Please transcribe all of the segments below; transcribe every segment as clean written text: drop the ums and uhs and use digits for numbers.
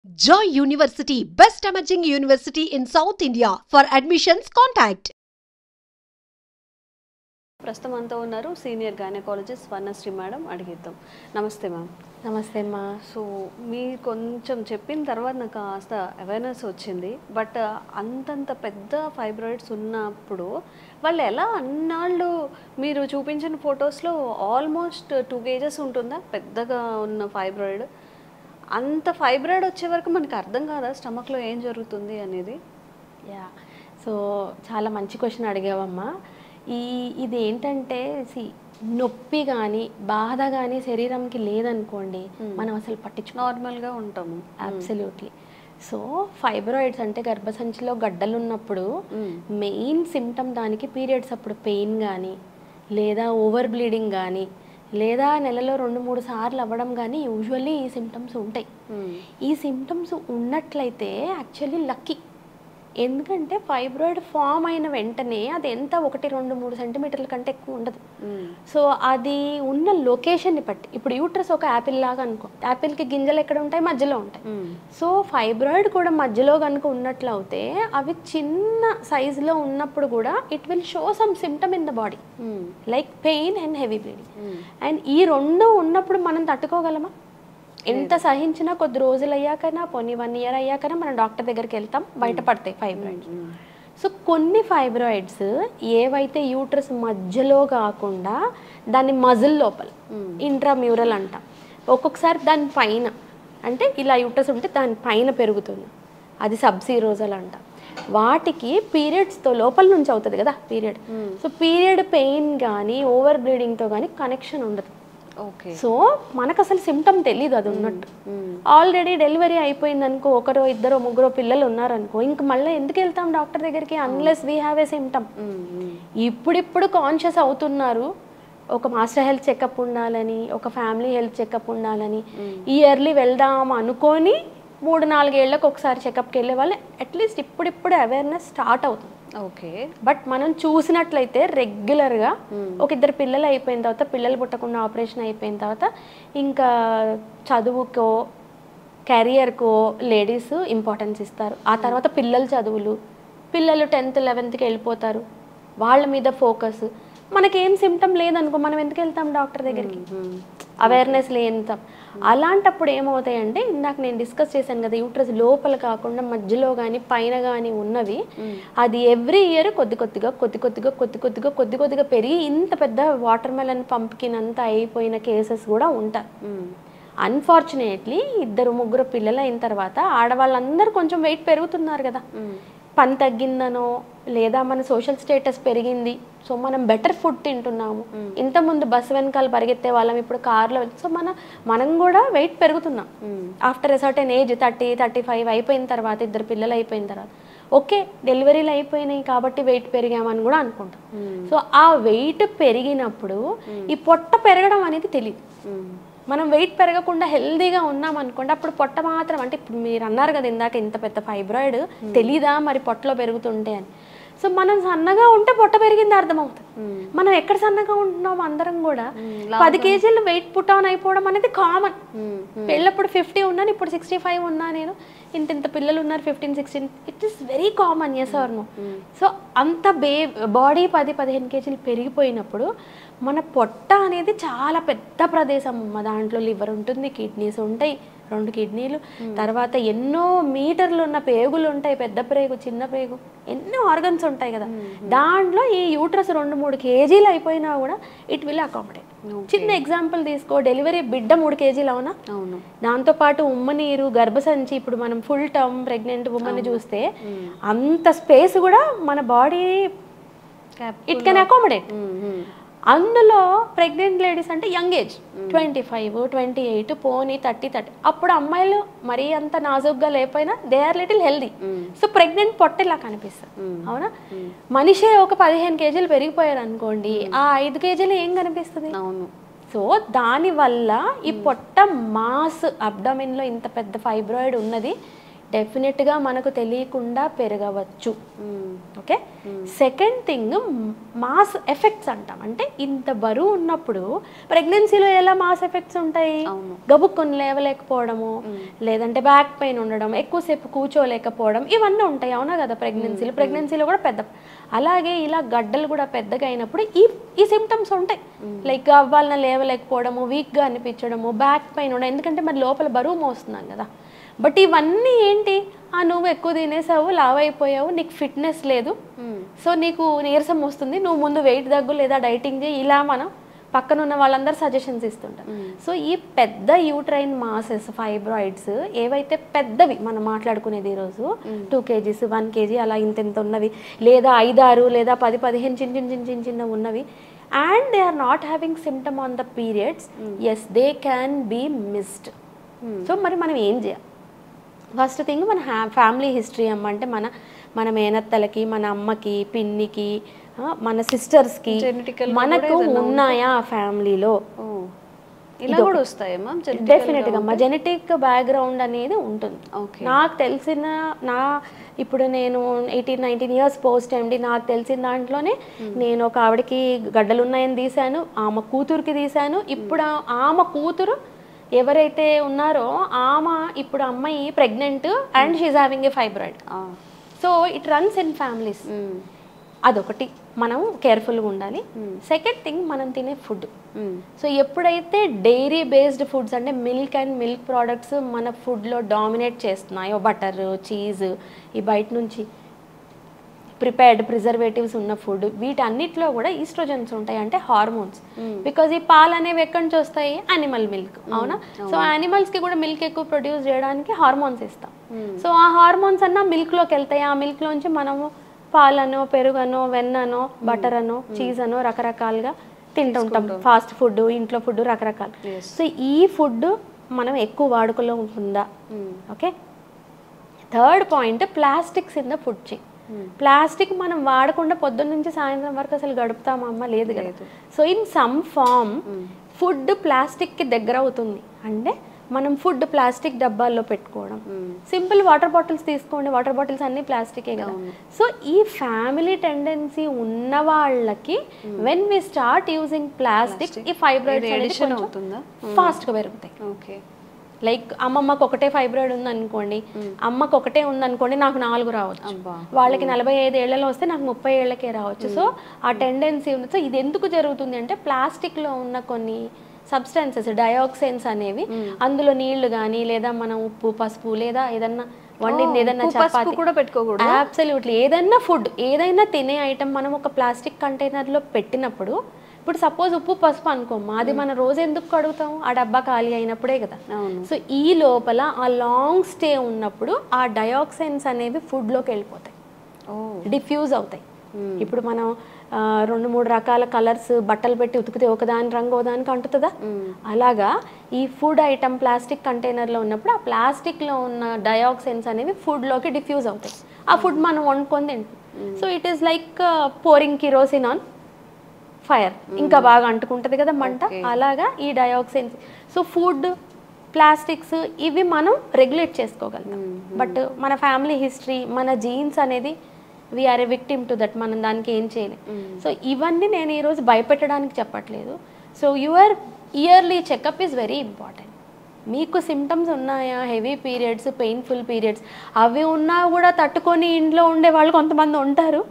Joy University, best emerging university in South India. For admissions, contact. ప్రస్తుతం అంతా ఉన్నారు senior gynaecologist Swarnasri madam. అడిగిద్దాం. నమస్తే ma'am. నమస్తే అమ్మా. సో మీరు కొంచెం చెప్పిన తర్వాత నాకు కాస్త అవేర్నెస్ వచ్చింది. బట్ అంతంత పెద్ద ఫైబ్రాయిడ్స్ ఉన్నప్పుడు వాళ్ళు ఎలా అన్నాళ్ళు మీరు చూపించిన ఫొటోస్లో ఆల్మోస్ట్ 2 kgs ఉంటుందా పెద్దగా ఉన్న ఫైబ్రాయిడ్? అంత ఫైబ్రాయిడ్ వచ్చే వరకు మనకు అర్థం కాదా స్టమక్లో ఏం జరుగుతుంది అనేది? యా, సో చాలా మంచి క్వశ్చన్ అడిగావమ్మా. ఇది ఏంటంటే నొప్పి కానీ బాధ కానీ శరీరంకి లేదనుకోండి, మనం అసలు నార్మల్గా ఉంటాము. అబ్సల్యూట్లీ. సో ఫైబ్రాయిడ్స్ అంటే గర్భసంచిలో గడ్డలు ఉన్నప్పుడు మెయిన్ సిమ్టమ్ దానికి పీరియడ్స్ అప్పుడు పెయిన్ కానీ, లేదా ఓవర్ బ్లీడింగ్ కానీ, లేదా నెలలో 2-3 సార్లు అవ్వడం కానీ యూజువల్లీ ఈ సిమ్టమ్స్ ఉంటాయి. ఈ సిమ్టమ్స్ ఉన్నట్లయితే యాక్చువల్లీ లక్కీ. ఎందుకంటే ఫైబ్రాయిడ్ ఫామ్ అయిన వెంటనే అది ఎంత 1-2-3 సెంటీమీటర్ల కంటే ఎక్కువ ఉండదు. సో అది ఉన్న లొకేషన్ని బట్టి, ఇప్పుడు యూట్రస్ ఒక యాపిల్ లాగా అనుకో, యాపిల్కి గింజలు ఎక్కడ ఉంటాయి? మధ్యలో ఉంటాయి. సో ఫైబ్రాయిడ్ కూడా మధ్యలో కనుక ఉన్నట్లు అవుతే అవి చిన్న సైజులో ఉన్నప్పుడు కూడా it will show some symptom in the body like pain and heavy bleeding. And ఈ రెండు ఉన్నప్పుడు మనం తట్టుకోగలమా? ఎంత సహించినా కొద్ది రోజులు అయ్యాకైనా, పోనీ 1 year అయ్యాకైనా మనం డాక్టర్ దగ్గరికి వెళ్తాం, బయటపడతాయి ఫైబ్రాయిడ్స్. సో కొన్ని ఫైబ్రాయిడ్స్ ఏవైతే యూట్రస్ మధ్యలో కాకుండా దాని మజిల్ లోపల, ఇంట్రామ్యూరల్ అంటాం, ఒక్కొక్కసారి దాని పైన, అంటే ఇలా యూట్రస్ ఉంటే దాని పైన పెరుగుతుంది, అది సబ్సీరోజల్ అంటాం. వాటికి పీరియడ్స్తో లోపల నుంచి అవుతుంది కదా పీరియడ్. సో పీరియడ్ పెయిన్ కానీ ఓవర్ బ్లీడింగ్తో కానీ కనెక్షన్ ఉండదు. సో మనకు అసలు సిమ్టమ్ తెలీదు అది ఉన్నట్టు. ఆల్రెడీ డెలివరీ అయిపోయింది అనుకో, 1-2-3 పిల్లలు ఉన్నారనుకో, ఇంక మళ్ళీ ఎందుకు వెళ్తాం డాక్టర్ దగ్గరికి unless we have a symptom. ఇప్పుడిప్పుడు కాన్షియస్ అవుతున్నారు, ఒక మాస్టర్ హెల్త్ చెకప్ ఉండాలని, ఒక ఫ్యామిలీ హెల్త్ చెకప్ ఉండాలని, ఇయర్లీ వెళ్దాం అనుకొని 3-4 ఏళ్ళకి ఒకసారి చెకప్కి వెళ్ళే వాళ్ళు అట్లీస్ట్ ఇప్పుడిప్పుడు అవేర్నెస్ స్టార్ట్ అవుతుంది. ఓకే. బట్ మనం చూసినట్లయితే రెగ్యులర్గా ఒక 2 పిల్లలు అయిపోయిన తర్వాత, పిల్లలు పుట్టకుండా ఆపరేషన్ అయిపోయిన తర్వాత ఇంకా చదువుకో కెరియర్కో లేడీస్ ఇంపార్టెన్స్ ఇస్తారు. ఆ తర్వాత పిల్లల చదువులు, పిల్లలు 10th 11thకి వెళ్ళిపోతారు, వాళ్ళ మీద ఫోకస్. మనకేం సిమ్టమ్ లేదనుకో, మనం ఎందుకు వెళ్తాం డాక్టర్ దగ్గరికి? అవేర్నెస్ లేనితాం. అలాంటప్పుడు ఏమవుతాయంటే, ఇందాక నేను డిస్కస్ చేశాను కదా, యూట్రస్ లోపల కాకుండా మధ్యలో కానీ పైన కానీ ఉన్నవి, అది ఎవ్రీ ఇయర్ కొద్ది కొద్దిగా పెరిగి ఇంత పెద్ద వాటర్ మెలన్ పంప్కిన్ అంతా అయిపోయిన కేసెస్ కూడా ఉంటాయి. అన్ఫార్చునేట్లీ 2-3 పిల్లలు అయిన తర్వాత ఆడవాళ్ళందరూ కొంచెం వెయిట్ పెరుగుతున్నారు కదా, పని తగ్గిందనో లేదా మన సోషల్ స్టేటస్ పెరిగింది, సో మనం బెటర్ ఫుడ్ తింటున్నాము. ఇంతకుముందు బస్సు వెనకాల పరిగెత్తే వాళ్ళం, ఇప్పుడు కార్లో. సో మనం కూడా వెయిట్ పెరుగుతున్నాం. ఆఫ్టర్ ఎ సర్టెన్ ఏజ్ 30-35 అయిపోయిన తర్వాత, 2 పిల్లలు అయిపోయిన తర్వాత, ఓకే డెలివరీలు అయిపోయినాయి కాబట్టి వెయిట్ పెరిగామని కూడా అనుకుంటాం. సో ఆ వెయిట్ పెరిగినప్పుడు ఈ పొట్ట పెరగడం అనేది తెలియదు. మనం వెయిట్ పెరగకుండా హెల్దీగా ఉన్నాం అనుకోండి, అప్పుడు పొట్ట మాత్రం, అంటే ఇప్పుడు మీరు అన్నారు కదా ఇందాక ఇంత పెద్ద ఫైబ్రాయిడ్ తెలీదా మరి పొట్టలో పెరుగుతుంటే అని. సో మనం సన్నగా ఉంటే పొట్ట పెరిగింది అర్థమవుతుంది. మనం ఎక్కడ సన్నగా ఉంటున్నాం అందరం కూడా 10 kgs వెయిట్ పుట్ ఆన్ అయిపోవడం అనేది కామన్. పెళ్ళప్పుడు 50 ఉన్నాను, ఇప్పుడు 65 ఉన్నా, నేను ఇంత పిల్లలు ఉన్నారు 15-16, it is very common. Yes or no? So అంత బాడీ 10-15 kgs పెరిగిపోయినప్పుడు మన పొట్ట అనేది చాలా పెద్ద ప్రదేశం. దాంట్లో లివర్ ఉంటుంది, కిడ్నీస్ ఉంటాయి, 2 కిడ్నీలు, తర్వాత ఎన్నో మీటర్లు ఉన్న పేగులు ఉంటాయి, పెద్ద ప్రేగు, చిన్న ప్రేగు, ఎన్నో ఆర్గన్స్ ఉంటాయి కదా. దాంట్లో ఈ యూట్రస్ 2-3 kgs అయిపోయినా కూడా ఇట్ విల్ అకామిడేట్. చిన్న ఎగ్జాంపుల్ తీసుకో, డెలివరీ బిడ్డ 3 kgs అవునా? దాంతోపాటు ఉమ్మనీరు, గర్భసంచి, ఇప్పుడు మనం ఫుల్ టర్మ్ ప్రెగ్నెంట్ ఉమ్మని చూస్తే అంత స్పేస్ కూడా మన బాడీ ఇట్ కెన్ అకామిడేట్. అందులో ప్రెగ్నెంట్ లేడీస్ అంటే యంగ్ ఏజ్ 25-28, పోనీ 30. అప్పుడు అమ్మాయిలు మరీ అంత నాజుగ్గా లేకపోయినా they are little healthy. So pregnant పొట్ట ఇలా కనిపిస్తుంది, అవునా? మనిషే ఒక 15 kgs పెరిగిపోయారు అనుకోండి, ఆ 5 kgs ఏం కనిపిస్తుంది? అవును. సో దానివల్ల ఈ పొట్ట మాస్, అబ్డామిన్లో ఇంత పెద్ద ఫైబ్రాయిడ్ ఉన్నది డెఫినెట్గా మనకు తెలియకుండా పెరగవచ్చు. Okay. Second thing mass effects అంటాం. అంటే ఇంత బరువు ఉన్నప్పుడు ప్రెగ్నెన్సీలో ఎలా మాస్ ఎఫెక్ట్స్ ఉంటాయి? గబుక్కుని లేవలేకపోవడము, లేదంటే బ్యాక్ పెయిన్ ఉండడం, ఎక్కువసేపు కూర్చోలేకపోవడం, ఇవన్నీ ఉంటాయి. అవునా కదా? ప్రెగ్నెన్సీలో కూడా పెద్ద. అలాగే ఇలా గడ్డలు కూడా పెద్దగా అయినప్పుడు ఈ సిమ్టమ్స్ ఉంటాయి. లైక్ అవ్వాలన లేవలేకపోవడము, వీక్గా అనిపించడము, బ్యాక్ పెయిన్ ఉండడం. ఎందుకంటే మరి లోపల బరువు మోస్తున్నాం కదా. బట్ ఇవన్నీ ఏంటి? నువ్వు ఎక్కువ తినేసావు, లావ్ అయిపోయావు, నీకు ఫిట్నెస్ లేదు, సో నీకు నీరసం వస్తుంది, నువ్వు ముందు వెయిట్ తగ్గు లేదా డైటింగ్ చేయి, ఇలా మనం పక్కన ఉన్న వాళ్ళందరూ సజెషన్స్ ఇస్తుంటారు. సో ఈ పెద్ద యూట్రైన్ మాసెస్, ఫైబ్రాయిడ్స్ ఏవైతే పెద్దవి మనం మాట్లాడుకునేది ఈరోజు 2 kgs 1 kg అలా ఇంత ఉన్నవి, లేదా 5, 6 లేదా 10, 15 చిన్న ఉన్నవి, and they are not having symptom on the periods, yes they can be missed. So మరి మనం ఏం చేయాలి? ఫస్ట్ థింగ్ మన ఫ్యామిలీ హిస్టరీ అంటే మన మేనత్తలకి, మన అమ్మకి, పిన్నికి, మన సిస్టర్స్కి మనకు ఉన్నాయా ఫ్యామిలీలో? ఇలా కూడా వస్తాయమ్మా? డెఫినెట్గా మా జెనెటిక్ బ్యాక్గ్రౌండ్ అనేది ఉంటుంది. నాకు తెలిసిన ఇప్పుడు నేను 18-19 years పోస్ట్ MD, నాకు తెలిసిన దాంట్లోనే నేను ఒక ఆవిడకి గడ్డలు ఉన్నాయని తీశాను, ఆమె కూతురికి తీశాను. ఇప్పుడు ఆమె కూతురు ఎవరైతే ఉన్నారో ఆమె ఇప్పుడు అమ్మాయి pregnant and she is having a fibroid. So it runs in families. అదొకటి మనం కేర్ఫుల్గా ఉండాలి. సెకండ్ థింగ్ మనం తినే ఫుడ్. సో ఎప్పుడైతే డైరీ బేస్డ్ ఫుడ్స్ అంటే మిల్క్ అండ్ మిల్క్ ప్రోడక్ట్స్ మన ఫుడ్లో డామినేట్ చేస్తున్నాయో, బటర్, చీజ్, ఈ బయట నుంచి ప్రిపేర్డ్ ప్రిజర్వేటివ్స్ ఉన్న ఫుడ్, వీటన్నిటిలో కూడా ఈస్ట్రోజన్స్ ఉంటాయి, అంటే హార్మోన్స్. బికాజ్ ఈ పాలు అనేవి ఎక్కడి నుంచి వస్తాయి? Animal milk. అవునా? సో యానిమల్స్కి కూడా మిల్క్ ఎక్కువ ప్రొడ్యూస్ చేయడానికి హార్మోన్స్ ఇస్తాం. సో ఆ హార్మోన్స్ అన్న మిల్క్లోకి వెళ్తాయి. ఆ మిల్క్లోంచి మనము పాలనో, పెరుగనో, వెన్ననో, బటర్ అనో, చీజ్ అనో రకరకాలుగా తింటుంటాం. ఫాస్ట్ ఫుడ్, ఇంట్లో ఫుడ్ రకరకాలు. సో ఈ ఫుడ్ మనం ఎక్కువ వాడుకలో ఉంటుందా? Okay. Third point, plastics in the food chain. Plastic మనం వాడకుండా పొద్దున్న నుంచి సాయంత్రం వరకు అసలు గడుపుతామమ్మా? లేదు కదా. So in some form food ప్లాస్టిక్కి దగ్గర అవుతుంది. అంటే మనం ఫుడ్ ప్లాస్టిక్ డబ్బాల్లో పెట్టుకోవడం. సింపుల్ వాటర్ బాటిల్స్ తీసుకోండి, వాటర్ బాటిల్స్ అన్ని ప్లాస్టికే కదా. సో ఈ ఫ్యామిలీ టెండెన్సీ ఉన్న వాళ్ళకి when we start using plastic, ఈ ఫైబ్రాయిడ్స్ ఫాస్ట్గా పెరుగుతాయి. ఓకే. లైక్ అమ్మమ్మకు ఒకటే ఫైబ్రాయిడ్ ఉందనుకోండి, అమ్మకు ఒకటే ఉందనుకోండి, నాకు 4 రావచ్చు. వాళ్ళకి 45 ఏళ్లలో వస్తే నాకు 30 ఏళ్లకే రావచ్చు. సో ఆ టెండెన్సీ ఉంది. సో ఇది ఎందుకు జరుగుతుంది అంటే ప్లాస్టిక్లో ఉన్న కొన్ని సబ్స్టెన్సెస్, డయాక్సైన్స్ అనేవి, అందులో నీళ్లు కానీ, లేదా మనం ఉప్పు, పసుపు, లేదా ఏదన్నా వండింది, ఏదన్నా చపాతీ కూడా పెట్టుకోకూడదు. అబ్సల్యూట్లీ. ఏదైనా ఫుడ్, ఏదైనా తినే ఐటమ్ మనం ఒక ప్లాస్టిక్ కంటైనర్లో పెట్టినప్పుడు, ఇప్పుడు సపోజ్ ఉప్పు, పసుపు అనుకోమ్మా, అది మనం రోజు ఎందుకు కడుగుతాం? ఆ డబ్బా ఖాళీ అయినప్పుడే కదా. సో ఈ లోపల ఆ లాంగ్ స్టే ఉన్నప్పుడు ఆ డయాక్సైన్స్ అనేవి ఫుడ్లోకి వెళ్ళిపోతాయి, డిఫ్యూజ్ అవుతాయి. ఇప్పుడు మనం 2-3 రకాల కలర్స్ బట్టలు పెట్టి ఉతికితే ఒకదాని రంగు ఒకదానికి అంటుతుందా? అలాగా ఈ ఫుడ్ ఐటమ్ ప్లాస్టిక్ కంటైనర్లో ఉన్నప్పుడు ఆ ప్లాస్టిక్లో ఉన్న డయాక్సైన్స్ అనేవి ఫుడ్లోకి డిఫ్యూజ్ అవుతాయి. ఆ ఫుడ్ మనం వండుకొని తింటాం. So it is like pouring kerosene on fire, ఇంకా బాగా అంటుకుంటుంది కదా మంట. అలాగా ఈ డయాక్సైన్స్. సో ఫుడ్, ప్లాస్టిక్స్ ఇవి మనం రెగ్యులేట్ చేసుకోగలుగుతాం. బట్ మన ఫ్యామిలీ హిస్టరీ, మన జీన్స్ అనేది we are a victim to that. మనం దానికి ఏం చేయలేం. సో ఇవన్నీ నేను ఈరోజు భయపెట్టడానికి చెప్పట్లేదు. So your yearly checkup is very important. మీకు సిమ్టమ్స్ ఉన్నాయా? హెవీ పీరియడ్స్, పెయిన్ఫుల్ పీరియడ్స్, అవి ఉన్నా కూడా తట్టుకొని ఇంట్లో ఉండే వాళ్ళు కొంతమంది ఉంటారు.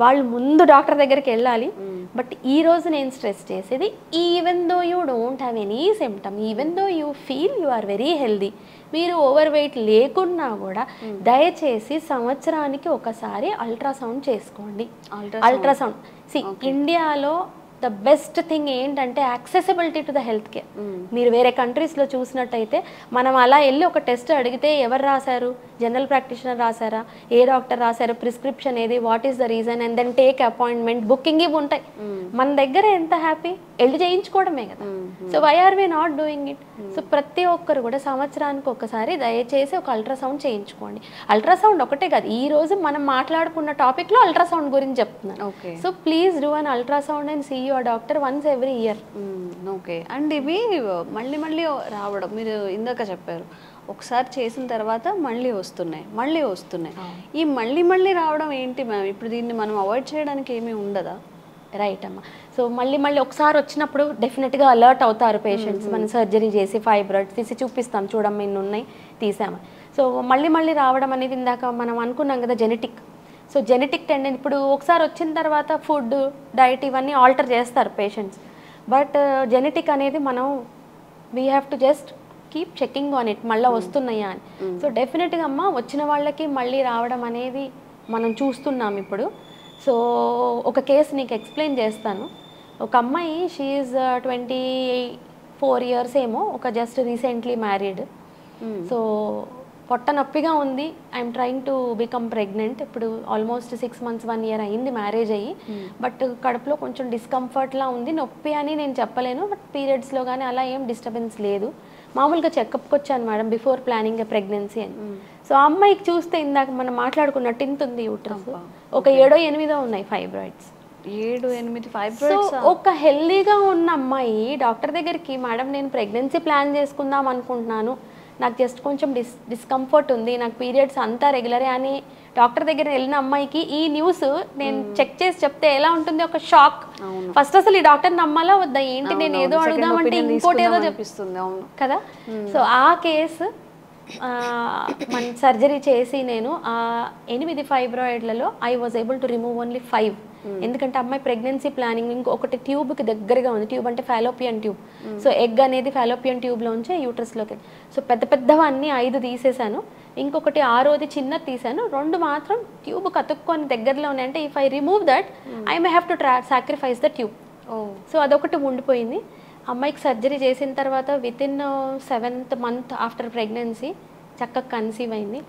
వాళ్ళు ముందు డాక్టర్ దగ్గరికి వెళ్ళాలి. బట్ ఈరోజు నేను స్ట్రెస్ చేసేది, even though you don't have any symptom, even though you feel you are very healthy, మీరు ఓవర్ వెయిట్ లేకున్నా కూడా దయచేసి సంవత్సరానికి ఒకసారి అల్ట్రాసౌండ్ చేసుకోండి. అల్ట్రాసౌండ్ ఇండియాలో ద బెస్ట్ థింగ్ ఏంటంటే accessibility to the health care. మీరు వేరే కంట్రీస్లో చూసినట్టయితే మనం అలా వెళ్ళి ఒక టెస్ట్ అడిగితే ఎవరు రాశారు? జనరల్ ప్రాక్టీషనర్ రాశారా? ఏ డాక్టర్ రాశారు? ప్రిస్క్రిప్షన్ ఏది? What is the reason? And then take appointment, booking ఇవి ఉంటాయి. మన దగ్గర ఎంత హ్యాపీ, వెళ్ళి చేయించుకోవడమే కదా. So why are we not doing it? So ప్రతి ఒక్కరు కూడా సంవత్సరానికి ఒకసారి దయచేసి ఒక అల్ట్రాసౌండ్ చేయించుకోండి. అల్ట్రాసౌండ్ ఒకటే కాదు, ఈ రోజు మనం మాట్లాడుకున్న టాపిక్లో అల్ట్రాసౌండ్ గురించి చెప్తున్నాను. So please do an ultrasound and see your doctor once every year. Okay. And ఇవి మళ్ళీ మళ్ళీ రావడం, మీరు ఇందాక చెప్పారు ఒకసారి చేసిన తర్వాత మళ్ళీ వస్తున్నాయి. ఈ మళ్ళీ రావడం ఏంటి మ్యామ్? ఇప్పుడు దీన్ని మనం అవాయిడ్ చేయడానికి ఏమీ ఉండదా? రైట్ అమ్మ. సో మళ్ళీ ఒకసారి వచ్చినప్పుడు డెఫినెట్గా అలర్ట్ అవుతారు పేషెంట్స్. మనం సర్జరీ చేసి ఫైబ్రాయిడ్స్ తీసి చూపిస్తాం, చూడమ్మ ఇన్ని ఉన్నాయి తీసాము. సో మళ్ళీ రావడం అనేది ఇందాక మనం అనుకున్నాం కదా జెనెటిక్. సో జెనెటిక్ టెండెన్సీ ఇప్పుడు ఒకసారి వచ్చిన తర్వాత ఫుడ్ డైట్ ఇవన్నీ ఆల్టర్ చేస్తారు పేషెంట్స్. బట్ జెనెటిక్ అనేది మనం we have to just keep checking on it, మళ్ళీ వస్తున్నాయా అని. సో డెఫినెట్గా అమ్మ వచ్చిన వాళ్ళకి మళ్ళీ రావడం అనేది మనం చూస్తున్నాం ఇప్పుడు. సో ఒక కేసు నీకు ఎక్స్ప్లెయిన్ చేస్తాను. ఒక అమ్మాయి షీఈస్ 24 years ఏమో, ఒక జస్ట్ రీసెంట్లీ మ్యారీడ్. సో పొట్ట నొప్పిగా ఉంది, I'm trying to become pregnant. ఇప్పుడు ఆల్మోస్ట్ 6 months 1 year అయింది మ్యారేజ్ అయ్యి. బట్ కడుపులో కొంచెం డిస్కంఫర్ట్లా ఉంది, నొప్పి అని నేను చెప్పలేను. బట్ పీరియడ్స్లో కానీ అలా ఏం డిస్టర్బెన్స్ లేదు. మామూలుగా చెకప్కి వచ్చాను మేడం బిఫోర్ ప్లానింగ్ ఎ ప్రెగ్నెన్సీ అని. సో అమ్మాయికి చూస్తే ఇందాక మనం మాట్లాడుకున్నట్టు ఇంత ఉంది యూట్రస్, ఒక 7-8 ఉన్నాయి ఫైబ్రాయిడ్స్. 7-8 ఫైబ్రాయిడ్స్. ఒక హెల్దీగా ఉన్న అమ్మాయి డాక్టర్ దగ్గరికి, మేడం నేను ప్రెగ్నెన్సీ ప్లాన్ చేసుకుందాం అనుకుంటున్నాను, నాకు జస్ట్ కొంచెం డిస్కంఫర్ట్ ఉంది, నాకు పీరియడ్స్ అంతా రెగ్యులరే అని డాక్టర్ దగ్గర వెళ్ళిన అమ్మాయికి ఈ న్యూస్ నేను చెక్ చేసి చెప్తే ఎలా ఉంటుంది? ఒక షాక్. ఫస్ట్ అసలు ఈ డాక్టర్ నమ్మాలా వద్దా, ఏంటి నేను ఏదో అడుగుదామంటే ఇంకోటి ఏదో చెప్పిస్తుంది కదా. సో ఆ కేసు మన సర్జరీ చేసి నేను ఆ 8 ఫైబ్రాయిడ్లలో I was able to remove only 5. ఎందుకంటే అమ్మాయి ప్రెగ్నెన్సీ ప్లానింగ్ ఇంకొకటి ట్యూబ్కి దగ్గరగా ఉంది. ట్యూబ్ అంటే ఫాలోపియన్ ట్యూబ్. సో ఎగ్ అనేది ఫాలోపియన్ ట్యూబ్లోంచి యూట్రస్లోకి. సో పెద్దవన్నీ 5 తీసేసాను, ఇంకొకటి 6వది చిన్నది తీసాను, 2 మాత్రం ట్యూబ్ కతుక్కొని దగ్గరలో ఉన్నాయి. అంటే if I remove that I may have to sacrifice the tube. So అదొకటి ఉండిపోయింది. అమ్మాయికి సర్జరీ చేసిన తర్వాత within 7th month after pregnancy చక్కగా కన్సీవ్ అయింది.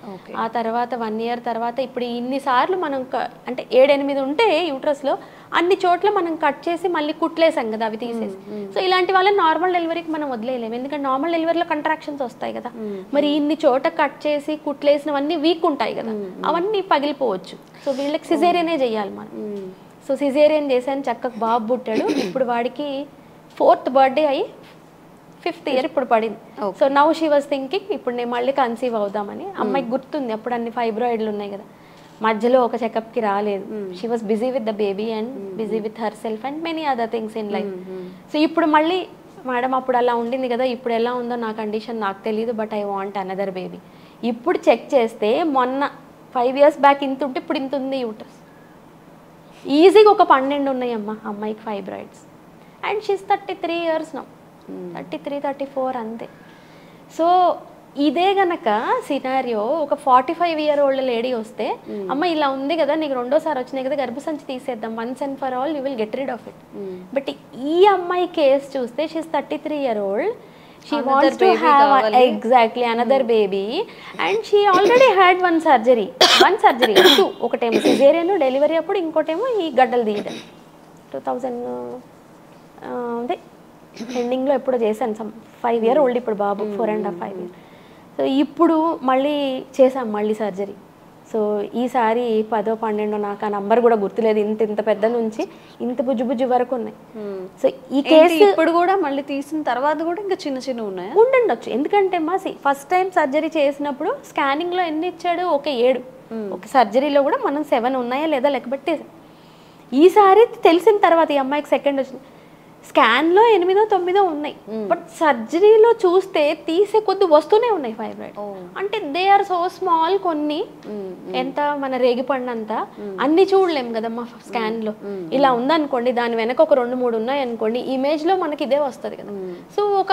ఆ తర్వాత 1 year తర్వాత ఇప్పుడు ఇన్నిసార్లు మనం అంటే 7-8 ఉంటే యూట్రస్లో అన్ని చోట్ల మనం కట్ చేసి మళ్ళీ కుట్లేసాం కదా, అవి తీసేసి. సో ఇలాంటి వాళ్ళని నార్మల్ డెలివరీకి మనం వదిలేయలేము, ఎందుకంటే నార్మల్ డెలివరీలో కంట్రాక్షన్స్ వస్తాయి కదా. మరి ఇన్ని చోట కట్ చేసి కుట్లేసినవన్నీ వీక్ ఉంటాయి కదా, అవన్నీ పగిలిపోవచ్చు. సో వీళ్ళకి సిజేరియనే చేయాలి మనం. సో సిజేరియన్ చేశాను, చక్కగా బాబు పుట్టాడు. ఇప్పుడు వాడికి 4th birthday అయ్యి 5th year ఇప్పుడు పడింది. So now she was thinking ఇప్పుడు నేను మళ్ళీ కన్సీవ్ అవుదామని. అమ్మాయికి గుర్తుంది అప్పుడు అన్ని ఫైబ్రాయిడ్లు ఉన్నాయి కదా, మధ్యలో ఒక చెకప్కి రాలేదు. She was busy with the baby and busy with her self and many other things in life. So ఇప్పుడు మళ్ళీ మేడం అప్పుడు అలా ఉండింది కదా, ఇప్పుడు ఎలా ఉందో నా కండిషన్ నాకు తెలియదు, but I want another baby. ఇప్పుడు చెక్ చేస్తే మొన్న 5 years బ్యాక్ ఇంత ఉంటే ఇప్పుడు ఇంత ఉంది యూట్రస్. ఈజీగా ఒక 12 ఉన్నాయమ్మా అమ్మాయికి fibroids. And she's 33 years now, 33-34 అంతే. సో ఇదే గనక సినారియో ఒక 45-year-old లేడీ వస్తే, అమ్మ ఇలా ఉంది కదా, నీకు 2వ సారి వచ్చినాయి కదా, గర్భసంచి తీసేద్దాం, once and for all you will get rid of it. But ఈ అమ్మాయి కేసు చూస్తే she's 33-year-old, she wants to have exactly another baby and she already had one surgery 2. ఒకటేమో సిజేరియన్ డెలివరీ అప్పుడు, ఇంకోటేమో ఈ గడ్డలు తీయడం 2000 అదే ఎండింగ్లో ఎప్పుడో చేశాను. 5-year-old ఇప్పుడు బాబు, 4.5 years. సో ఇప్పుడు మళ్ళీ చేసాం మళ్ళీ సర్జరీ. సో ఈసారి 10వ 12వ నాకు ఆ నంబర్ కూడా గుర్తులేదు, ఇంత పెద్ద నుంచి ఇంత బుజ్జు వరకు ఉన్నాయి. సో ఈ కేసు ఇప్పుడు కూడా మళ్ళీ తీసిన తర్వాత కూడా ఇంకా చిన్న ఉన్నాయి ఉండండొచ్చు. ఎందుకంటే మా ఫస్ట్ టైం సర్జరీ చేసినప్పుడు స్కానింగ్లో ఎన్ని ఇచ్చాడు, ఒక 7. ఒక సర్జరీలో కూడా మనం 7 ఉన్నాయా లేదా లెక్కబెట్టి. ఈసారి తెలిసిన తర్వాత ఈ అమ్మాయికి సెకండ్ వచ్చింది, స్కాన్లో 8-9 ఉన్నాయి, బట్ సర్జరీలో చూస్తే తీసే కొద్ది వస్తూనే ఉన్నాయి ఫైబ్రాయిడ్. అంటే దే ఆర్ సో స్మాల్, కొన్ని ఎంత మన రేగిపడినంత అన్ని చూడలేం కదమ్మా స్కాన్లో. ఇలా ఉందనుకోండి, దాని వెనక ఒక 2-3 ఉన్నాయి అనుకోండి, ఇమేజ్లో మనకి ఇదే వస్తుంది కదా. సో ఒక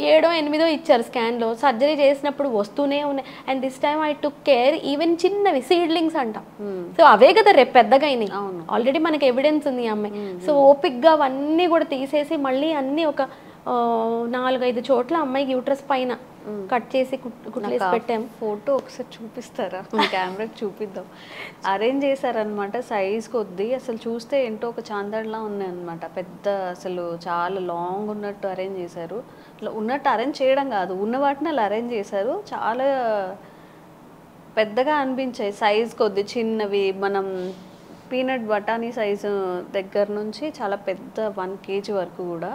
7-8 ఇచ్చారు స్కాన్లో, సర్జరీ చేసినప్పుడు వస్తూనే ఉన్నాయి. And this time I took care, even చిన్నవి సీడ్లింగ్స్ అంట. సో అవే కదా రేపు పెద్దగా అయినాయి, ఆల్రెడీ మనకి ఎవిడెన్స్ ఉంది ఈ అమ్మాయి. సో ఓపిక్గా అవన్నీ కూడా తీసేసి మళ్ళీ అన్నీ ఒక 4-5 చోట్ల అమ్మాయికి యూట్రస్ పైన కట్ చేసి కుట్లేసి పెట్టాం. ఫోటో ఒకసారి చూపిస్తారా? కెమెరాకి చూపిద్దాం. అరేంజ్ చేశారనమాట సైజ్ కొద్ది, అసలు చూస్తే ఏంటో ఒక చాందడ్లా ఉన్నాయి అనమాట. పెద్ద అసలు చాలా లాంగ్ ఉన్నట్టు అరేంజ్ చేశారు. ఉన్నట్టు అరేంజ్ చేయడం కాదు, ఉన్న వాటిని అలా అరేంజ్ చేశారు. చాలా పెద్దగా అనిపించాయి, సైజ్ కొద్ది చిన్నవి. మనం పీనట్ బఠానీ సైజు దగ్గర నుంచి చాలా పెద్ద 1 kg వరకు కూడా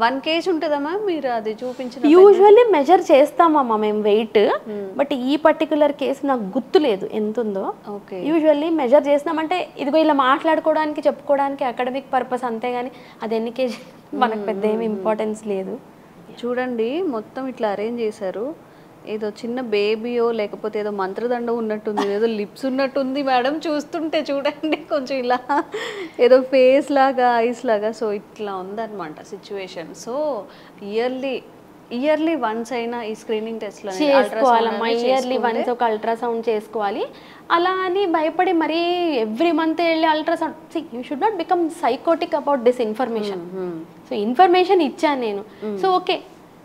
1 kg ఉంటుందా మ్యామ్ మీరు అది చూపించిన? యూజువల్లీ మెజర్ చేస్తామమ్మా మేము వెయిట్, బట్ ఈ పర్టికులర్ కేసు నాకు గుర్తులేదు ఎంత ఉందో. ఓకే. యూజువల్లీ మెజర్ చేసినామంటే ఇదిగో ఇలా మాట్లాడుకోవడానికి చెప్పుకోవడానికి అకాడమిక్ పర్పస్ అంతేగాని అది ఎన్ని కేజీ మనకు పెద్ద ఏమి ఇంపార్టెన్స్ లేదు. చూడండి మొత్తం ఇట్లా అరేంజ్ చేశారు. ఏదో చిన్న బేబీయో లేకపోతే ఏదో మంత్రదండం ఉన్నట్టుంది, ఏదో లిప్స్ ఉన్నట్టుంది మేడం చూస్తుంటే. చూడండి కొంచెం ఇలా ఏదో ఫేస్ లాగా ఐస్ లాగా. సో ఇట్లా ఉందన్నమాట సిచ్యువేషన్. సో ఇయర్లీ వన్స్ అయినా ఈ స్క్రీనింగ్ టెస్ట్లో చేసుకోవాలమ్మా. ఇయర్లీ వన్స్ ఒక అల్ట్రాసౌండ్ చేసుకోవాలి. అలా అని భయపడి మరీ ఎవ్రీ మంత్ వెళ్ళి ultrasound, you should not become psychotic about this information. So information ఇచ్చాను నేను. సో ఓకే,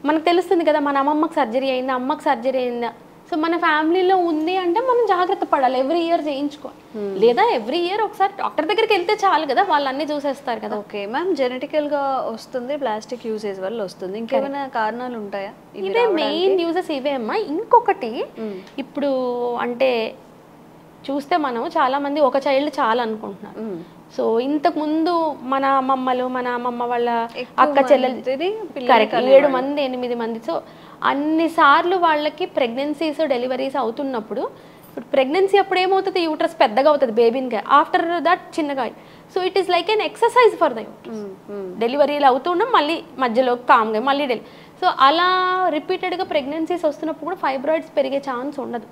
మనకు తెలుస్తుంది కదా మన అమ్మమ్మకి సర్జరీ అయిందా, అమ్మకి సర్జరీ అయిందా. సో మన ఫ్యామిలీలో ఉంది అంటే మనం జాగ్రత్త పడాలి, ఎవ్రీ ఇయర్ చేయించుకోవాలి. లేదా ఎవ్రీ ఇయర్ ఒకసారి డాక్టర్ దగ్గరికి వెళ్తే చాలు కదా, వాళ్ళు అన్నీ చూసేస్తారు కదా. ఓకే మ్యామ్, జెనెటికల్గా వస్తుంది, ప్లాస్టిక్ యూసేజ్ వల్ల వస్తుంది, ఇంకేమైనా కారణాలు ఉంటాయా? ఇవే మెయిన్ యూజెస్ ఇవే అమ్మా. ఇంకొకటి ఇప్పుడు అంటే చూస్తే మనం చాలా మంది ఒక చైల్డ్ చాలా అనుకుంటున్నారు. సో ఇంతకు ముందు మన అమ్మమ్మలు, మన అమ్మమ్మ వాళ్ళ అక్క చెల్లెలు కరెక్ట్ 7 మంది 8 మంది. సో అన్నిసార్లు వాళ్ళకి ప్రెగ్నెన్సీస్ డెలివరీస్ అవుతున్నప్పుడు, ఇప్పుడు ప్రెగ్నెన్సీ అప్పుడు ఏమవుతుంది, యూట్రస్ పెద్దగా అవుతుంది బేబీని, ఆఫ్టర్ దట్ చిన్నగా. So it is like an exercise for the uterus. డెలివరీలు అవుతున్నాం, మళ్ళీ మధ్యలో కామ్గా మళ్ళీ సో అలా రిపీటెడ్గా ప్రెగ్నెన్సీస్ వస్తున్నప్పుడు కూడా ఫైబ్రాయిడ్స్ పెరిగే ఛాన్స్ ఉండదు.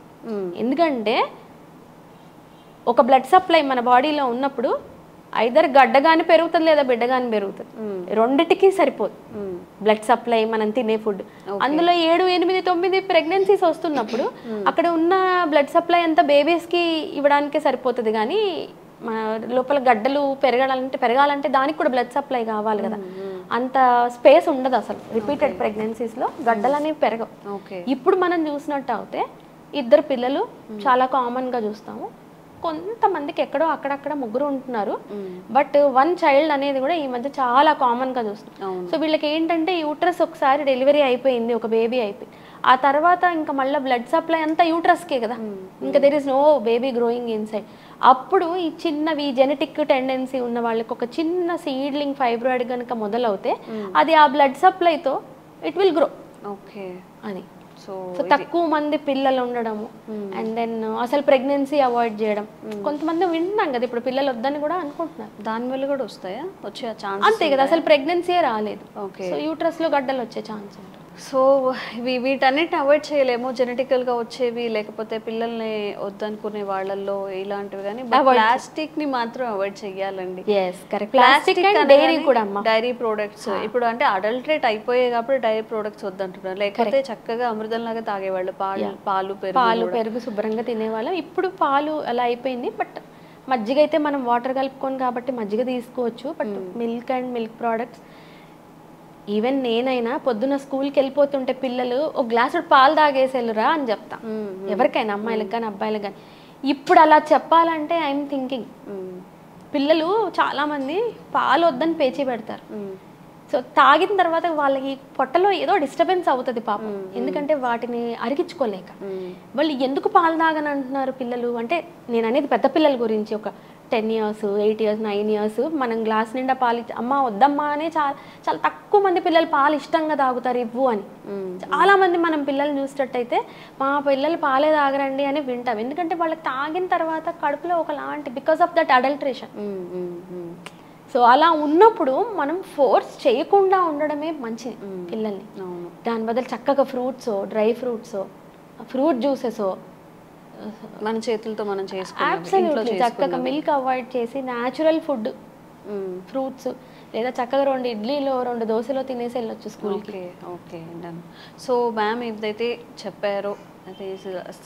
ఎందుకంటే ఒక బ్లడ్ సప్లై మన బాడీలో ఉన్నప్పుడు ఐదర్ గడ్డ కానీ పెరుగుతుంది లేదా బిడ్డ కానీ పెరుగుతుంది, రెండిటికి సరిపోదు బ్లడ్ సప్లై, మనం తినే ఫుడ్. అందులో 7, 8, 9 ప్రెగ్నెన్సీస్ వస్తున్నప్పుడు అక్కడ ఉన్న బ్లడ్ సప్లై అంతా బేబీస్కి ఇవ్వడానికే సరిపోతుంది. కానీ మన లోపల గడ్డలు పెరగాలంటే దానికి కూడా బ్లడ్ సప్లై కావాలి కదా, అంత స్పేస్ ఉండదు అసలు. రిపీటెడ్ ప్రెగ్నెన్సీస్లో గడ్డలు అనేవి పెరగవు. ఇప్పుడు మనం చూసినట్టు అయితే 2 పిల్లలు చాలా కామన్గా చూస్తాము. కొంతమందికి ఎక్కడో అక్కడక్కడ 3 ఉంటున్నారు, బట్ 1 చైల్డ్ అనేది కూడా ఈ మధ్య చాలా కామన్గా చూస్తున్నాం. సో వీళ్ళకి ఏంటంటే యూట్రస్ ఒకసారి డెలివరీ అయిపోయింది, ఒక బేబీ అయిపోయింది, ఆ తర్వాత ఇంకా మళ్ళీ బ్లడ్ సప్లై అంతా యూట్రస్కే కదా, ఇంకా there is no baby growing inside. అప్పుడు ఈ చిన్నవి జెనెటిక్ టెండెన్సీ ఉన్న వాళ్ళకి ఒక చిన్న సీడ్లింగ్ ఫైబ్రాయిడ్ కనుక మొదలవుతే అది ఆ బ్లడ్ సప్లైతో ఇట్ విల్ గ్రో. ఓకే, అది. సో తక్కువ మంది పిల్లలు ఉండడము, అండ్ దెన్ అసలు ప్రెగ్నెన్సీ అవాయిడ్ చేయడం. కొంతమంది వింటున్నాం కదా ఇప్పుడు పిల్లలు వద్దని కూడా అనుకుంటున్నారు, దానివల్ల కూడా వస్తాయా, వచ్చే ఛాన్స్ అంతే కదా, అసలు ప్రెగ్నెన్సీయే రాలేదు. ఓకే, సో యూట్రస్ లో గడ్డలు వచ్చే ఛాన్స్ ఉంటుంది. సో వీటన్నిటిని అవాయిడ్ చేయలేము, జెనెటికల్గా వచ్చేవి లేకపోతే పిల్లల్ని వద్దనుకునే వాళ్ళల్లో ఇలాంటివి. కానీ ప్లాస్టిక్ ని మాత్రం అవాయిడ్ చేయాలండి. ప్లాస్టిక్ డైరీ కూడా, డైరీ ప్రోడక్ట్స్ ఇప్పుడు అంటే అడల్టరేట్ అయిపోయాయి కాబట్టి డైరీ ప్రోడక్ట్స్ వద్దంటున్నారు, లేకపోతే చక్కగా అమృతం లాగా తాగేవాళ్ళు, పాలు పెరుగు శుభ్రంగా తినేవాళ్ళం. ఇప్పుడు పాలు అలా అయిపోయింది, బట్ మజ్జిగ అయితే మనం వాటర్ కలుపుకొని కాబట్టి మజ్జిగ తీసుకోవచ్చు. But milk and milk products, even నేనైనా పొద్దున్న స్కూల్కి వెళ్ళిపోతుంటే పిల్లలు ఒక గ్లాసు పాలు తాగేసేళ్ళురా అని చెప్తా, ఎవరికైనా అమ్మాయిలకు కానీ అబ్బాయిలకు కానీ. ఇప్పుడు అలా చెప్పాలంటే ఐఎమ్ థింకింగ్, పిల్లలు చాలామంది పాలు వద్దని పేచీ పెడతారు. సో తాగిన తర్వాత వాళ్ళకి పొట్టలో ఏదో డిస్టర్బెన్స్ అవుతుంది పాపం, ఎందుకంటే వాటిని అరిగించుకోలేక. వాళ్ళు ఎందుకు పాలు తాగని అంటున్నారు పిల్లలు అంటే, నేను అనేది పెద్ద పిల్లల గురించి, ఒక 10 years 8 years 9 years మనం గ్లాస్ నిండా పాలు అమ్మ వద్దమ్మా అనే చాలా తక్కువ మంది పిల్లలు పాలు ఇష్టంగా తాగుతారు, ఇవ్వు అని. చాలా మంది మనం పిల్లల్ని చూసినట్టయితే మా పిల్లలు పాలే తాగరండి అని వింటాం, ఎందుకంటే వాళ్ళకి తాగిన తర్వాత కడుపులో ఒకలాంటి because of that adulteration. So అలా ఉన్నప్పుడు మనం ఫోర్స్ చేయకుండా ఉండడమే మంచిది పిల్లల్ని. దాని బదులు చక్కగా fruits, dry fruits, fruit juices మన చేతులతో మనం చేసుకోవాలి. చక్కగా మిల్క్ అవాయిడ్ చేసి న్యాచురల్ ఫుడ్, ఫ్రూట్స్, లేదా చక్కగా 2 ఇడ్లీలో 2 దోశలో తినేసి వెళ్ళొచ్చు స్కూల్కి. Okay done. సో మ్యామ్ ఏదైతే చెప్పారో అది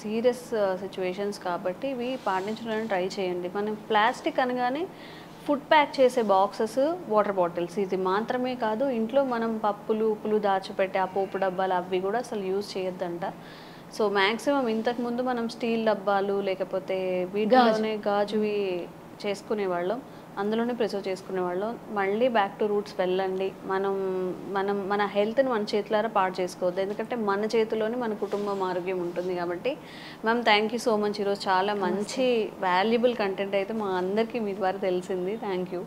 సీరియస్ సిచ్యువేషన్స్ కాబట్టి ఇవి పాటించడానికి ట్రై చేయండి. మనం ప్లాస్టిక్ అనగానే ఫుడ్ ప్యాక్ చేసే బాక్సెస్, వాటర్ బాటిల్స్, ఇది మాత్రమే కాదు, ఇంట్లో మనం పప్పులు ఉప్పులు దాచిపెట్టే ఆ పోపు డబ్బాలు అవి కూడా అసలు యూజ్ చేయొద్దంట. సో మ్యాక్సిమం ఇంతకుముందు మనం స్టీల్ డబ్బాలు లేకపోతే వీటిలోనే గాజువి చేసుకునేవాళ్ళం, అందులోనే ప్రిజర్వ్ చేసుకునేవాళ్ళం. మళ్ళీ బ్యాక్ టు రూట్స్ వెళ్ళండి. మన హెల్త్ని మన చేతులారా పాడు చేసుకోవద్దు, ఎందుకంటే మన చేతిలోనే మన కుటుంబం ఆరోగ్యం ఉంటుంది కాబట్టి. Ma'am thank you so much, ఈరోజు చాలా మంచి వాల్యుబుల్ కంటెంట్ అయితే మా అందరికీ మీ ద్వారా తెలిసింది. Thank you.